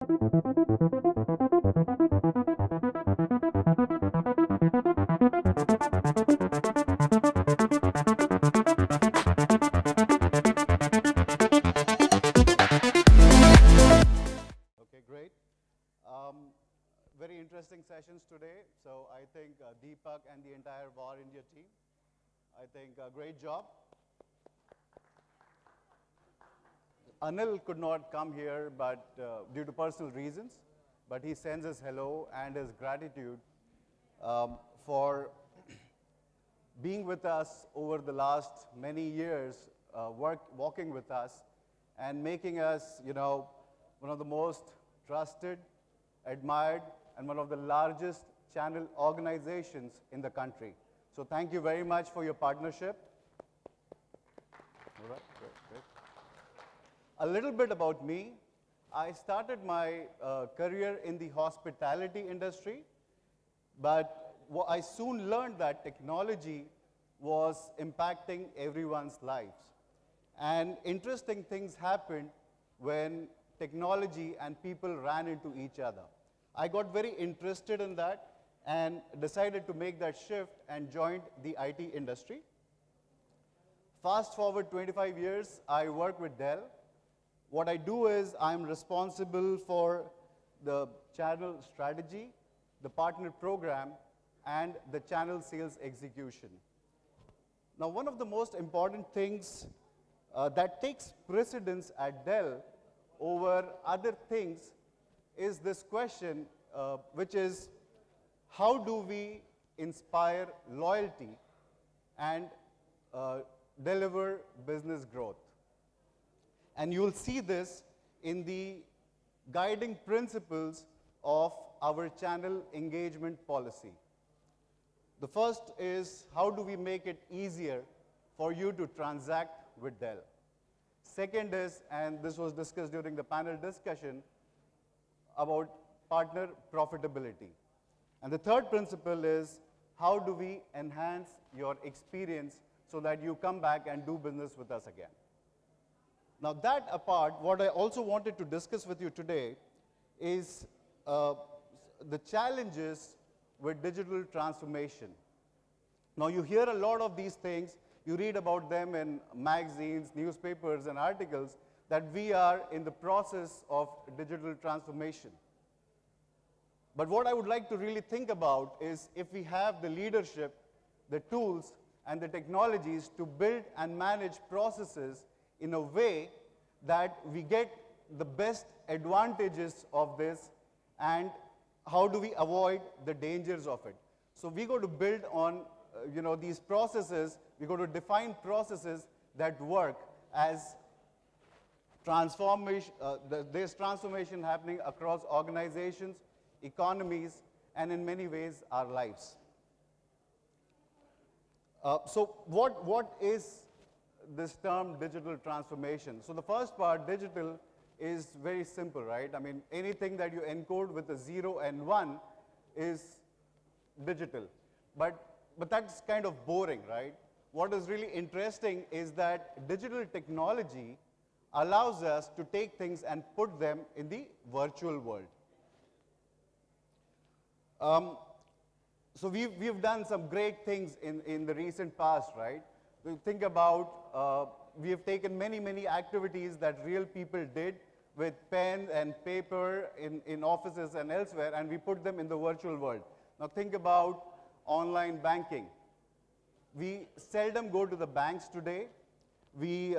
Okay, great. Very interesting sessions today. So I think Deepak and the entire VAR India team, I think great job. Anil could not come here but due to personal reasons, but he sends us hello and his gratitude for being with us over the last many years, walking with us and making us, one of the most trusted, admired, and one of the largest channel organizations in the country. So thank you very much for your partnership. All right, great, great. A little bit about me. I started my career in the hospitality industry, but I soon learned that technology was impacting everyone's lives. And interesting things happened when technology and people ran into each other. I got very interested in that and decided to make that shift and joined the IT industry. Fast forward 25 years, I work with Dell. What I do is I'm responsible for the channel strategy, the partner program, and the channel sales execution. Now, one of the most important things that takes precedence at Dell over other things is this question, which is, how do we inspire loyalty and deliver business growth? And you'll see this in the guiding principles of our channel engagement policy. The first is, how do we make it easier for you to transact with Dell? Second is, and this was discussed during the panel discussion, about partner profitability. And the third principle is, how do we enhance your experience so that you come back and do business with us again? Now that apart, what I also wanted to discuss with you today is the challenges with digital transformation. Now you hear a lot of these things, you read about them in magazines, newspapers, and articles, that we are in the process of digital transformation. But what I would like to really think about is if we have the leadership, the tools, and the technologies to build and manage processes in a way that we get the best advantages of this, and how do we avoid the dangers of it. So we go to build on these processes, we go to define processes that work as transformation, there's transformation happening across organizations, economies, and in many ways our lives. So what is this term digital transformation? So the first part, digital, is very simple, right? I mean, anything that you encode with a 0 and 1 is digital. But that's kind of boring, right? What is really interesting is that digital technology allows us to take things and put them in the virtual world. So we've done some great things in the recent past, right? We think about, we have taken many activities that real people did with pen and paper in offices and elsewhere, and we put them in the virtual world. Now think about online banking. We seldom go to the banks today. We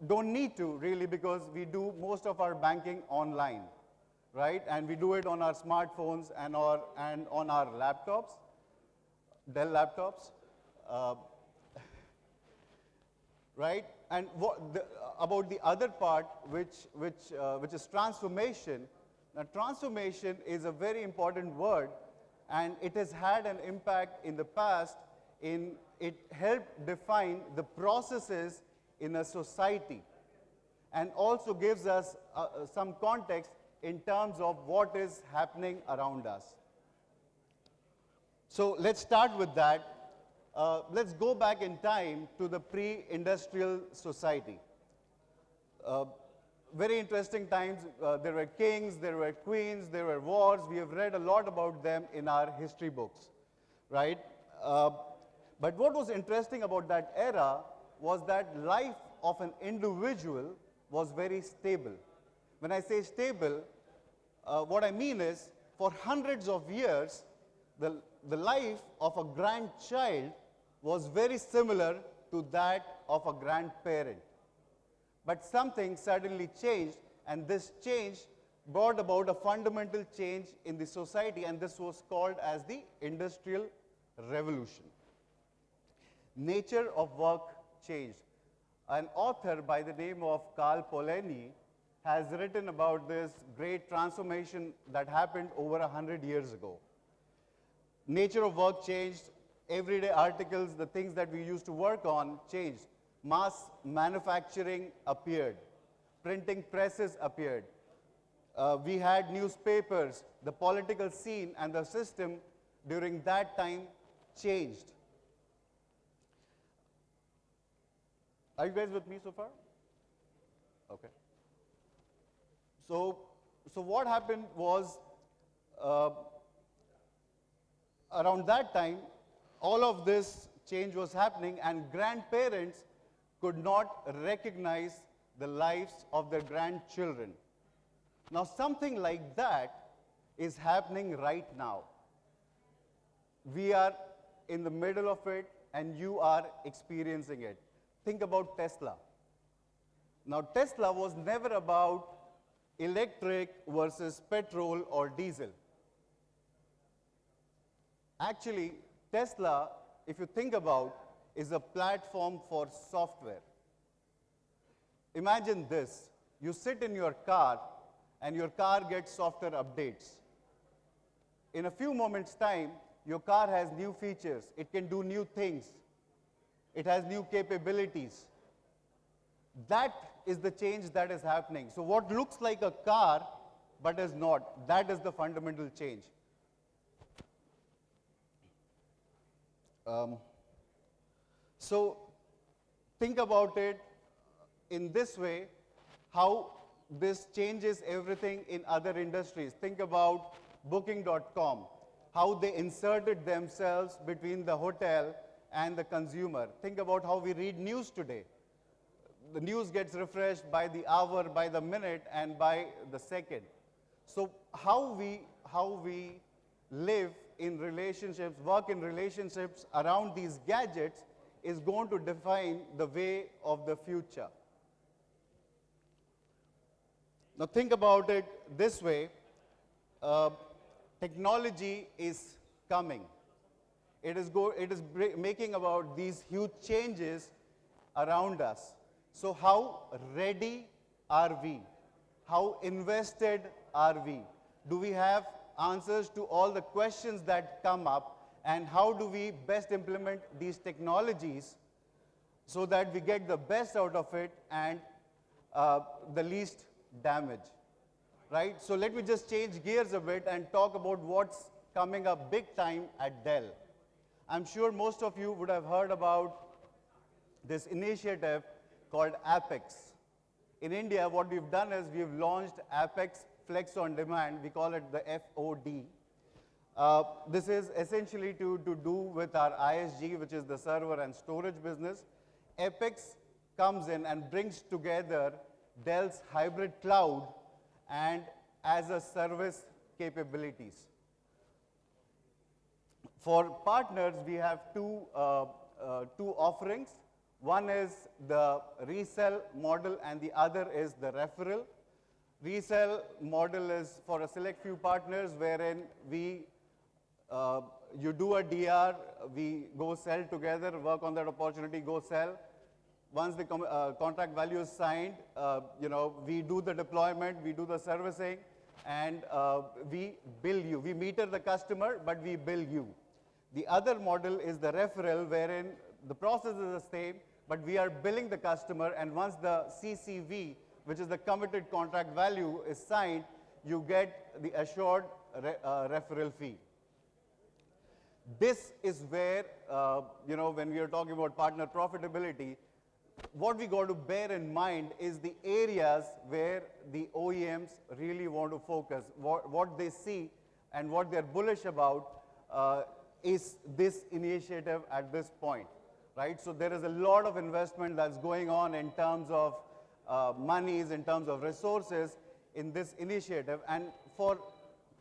don't need to, really, because we do most of our banking online, right? And we do it on our smartphones and on our laptops, Dell laptops. Right? And about the other part, which is transformation. Now, transformation is a very important word, and it has had an impact in the past. It helped define the processes in a society, and also gives us some context in terms of what is happening around us. So let's start with that. Let's go back in time to the pre-industrial society. very interesting times. There were kings, there were queens, there were wars. We have read a lot about them in our history books, right? But what was interesting about that era was that life of an individual was very stable. When I say stable, what I mean is, for hundreds of years, the life of a grandchild was very similar to that of a grandparent. But something suddenly changed, and this change brought about a fundamental change in the society, and this was called as the Industrial Revolution. Nature of work changed. An author by the name of Carl Polanyi has written about this great transformation that happened over 100 years ago. Nature of work changed. Everyday articles, the things that we used to work on, changed. Mass manufacturing appeared. Printing presses appeared. We had newspapers. The political scene and the system during that time changed. Are you guys with me so far? Okay. So what happened was, around that time, all of this change was happening, and grandparents could not recognize the lives of their grandchildren. Now, something like that is happening right now. We are in the middle of it, and you are experiencing it. Think about Tesla. Now, Tesla was never about electric versus petrol or diesel. Actually, Tesla, if you think about, is a platform for software. Imagine this. You sit in your car, and your car gets software updates. In a few moments' time, your car has new features. It can do new things. It has new capabilities. That is the change that is happening. So what looks like a car, but is not, that is the fundamental change. So think about it in this way, how this changes everything in other industries. Think about Booking.com, how they inserted themselves between the hotel and the consumer. Think about how we read news today. The news gets refreshed by the hour, by the minute, and by the second. So how we live in relationships, work in relationships around these gadgets is going to define the way of the future. Now think about it this way. Technology is coming. It is making about these huge changes around us. So how ready are we? How invested are we? Do we have answers to all the questions that come up? And how do we best implement these technologies so that we get the best out of it and the least damage? Right? So let me just change gears a bit and talk about what's coming up big time at Dell. I'm sure most of you would have heard about this initiative called Apex. In India, what we've done is we've launched Apex Flex on Demand. We call it the FOD. This is essentially to do with our ISG, which is the server and storage business. Apex comes in and brings together Dell's hybrid cloud and as a service capabilities. For partners, we have two offerings. One is the resell model, and the other is the referral. Resell model is for a select few partners, wherein you do a DR, we go sell together, work on that opportunity, go sell. Once the contract value is signed, we do the deployment, we do the servicing, and we bill you. We meter the customer, but we bill you. The other model is the referral, wherein the process is the same, but we are billing the customer, and once the CCV, which is the committed contract value, is signed, you get the assured referral fee. This is where, when we are talking about partner profitability, what we got to bear in mind is the areas where the OEMs really want to focus. What they see and what they're bullish about is this initiative at this point, right? So there is a lot of investment that's going on in terms of monies, in terms of resources in this initiative. And for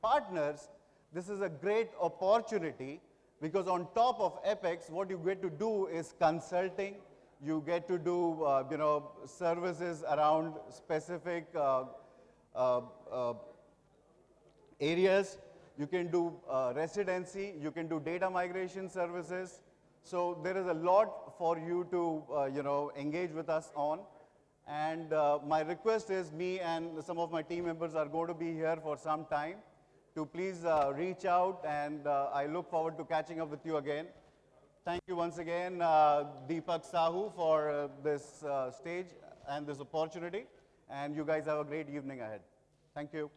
partners, this is a great opportunity because on top of Apex, what you get to do is consulting. You get to do services around specific areas. You can do residency. You can do data migration services. So there is a lot for you to engage with us on. And my request is me and some of my team members are going to be here for some time to please reach out, and I look forward to catching up with you again. Thank you once again, Deepak Sahu, for this stage and this opportunity. And you guys have a great evening ahead. Thank you.